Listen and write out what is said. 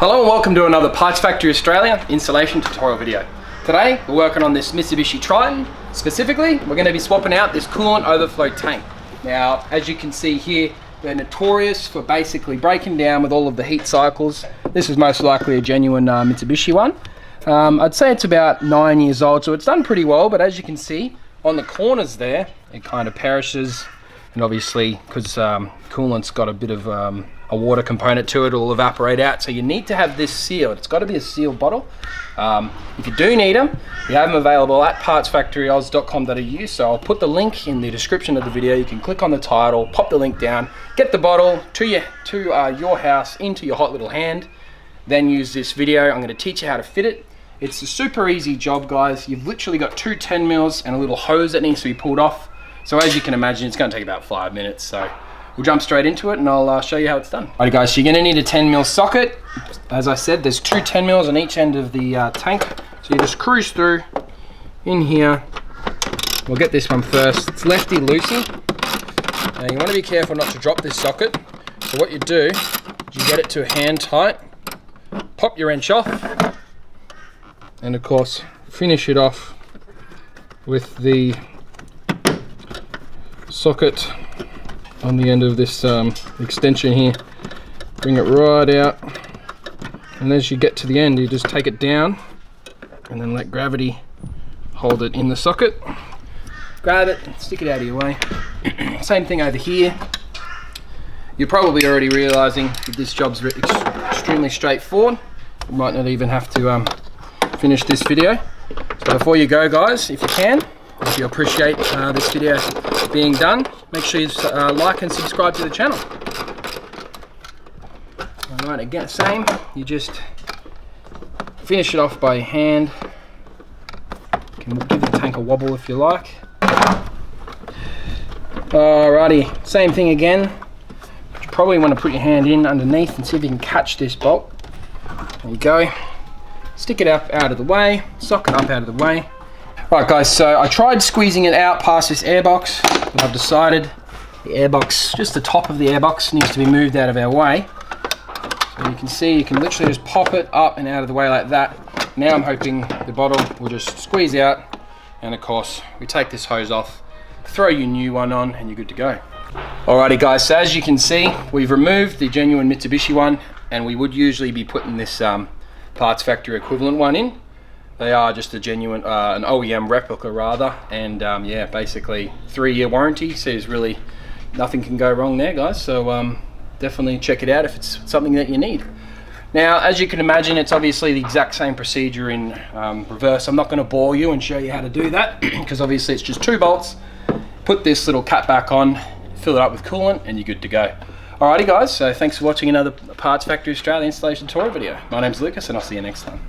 Hello and welcome to another Parts Factory Australia installation tutorial video. Today we're working on this Mitsubishi Triton. Specifically, we're going to be swapping out this coolant overflow tank. Now, as you can see here, they're notorious for basically breaking down with all of the heat cycles. This is most likely a genuine Mitsubishi one. I'd say it's about 9 years old, so it's done pretty well, but as you can see on the corners there, it kind of perishes. And obviously, because coolant's got a bit of a water component to it, it'll evaporate out. So you need to have this sealed. It's got to be a sealed bottle. If you do need them, we have them available at partsfactoryoz.com.au. So I'll put the link in the description of the video. You can click on the title, pop the link down, get the bottle to your house into your hot little hand. Then use this video. I'm going to teach you how to fit it. It's a super easy job, guys. You've literally got two 10 mils and a little hose that needs to be pulled off. So as you can imagine, it's going to take about 5 minutes. So we'll jump straight into it and I'll show you how it's done. Alright guys, so you're going to need a 10 mil socket. As I said, there's two 10 mils on each end of the tank. So you just cruise through in here. We'll get this one first. It's lefty loosey. Now you want to be careful not to drop this socket. So what you do is you get it to a hand tight, pop your wrench off, and of course finish it off with the socket on the end of this extension here. Bring it right out, and as you get to the end, you just take it down and then let gravity hold it in the socket. Grab it, stick it out of your way. Same thing over here. You're probably already realizing that this job's extremely straightforward. You might not even have to finish this video. So before you go, guys, if you can, if you appreciate this video being done, make sure you like and subscribe to the channel. Alright, again, same, you just finish it off by hand. You can give the tank a wobble if you like. Alrighty, same thing again. You probably want to put your hand in underneath and see if you can catch this bolt. There you go. Stick it up out of the way, socket up out of the way. Right guys, so I tried squeezing it out past this airbox, but I've decided the airbox, just the top of the airbox, needs to be moved out of our way. So you can see, you can literally just pop it up and out of the way like that. Now I'm hoping the bottle will just squeeze out, and of course we take this hose off, throw your new one on, and you're good to go. Alrighty guys, so as you can see, we've removed the genuine Mitsubishi one, and we would usually be putting this parts factory equivalent one in. They are just a genuine, an OEM replica rather, and yeah, basically 3-year warranty, so there's really nothing can go wrong there, guys. So definitely check it out if it's something that you need. Now, as you can imagine, it's obviously the exact same procedure in reverse. I'm not going to bore you and show you how to do that, because obviously it's just 2 bolts. Put this little cap back on, fill it up with coolant, and you're good to go. Alrighty guys, so thanks for watching another Parts Factory Australia installation tutorial video. My name's Lucas, and I'll see you next time.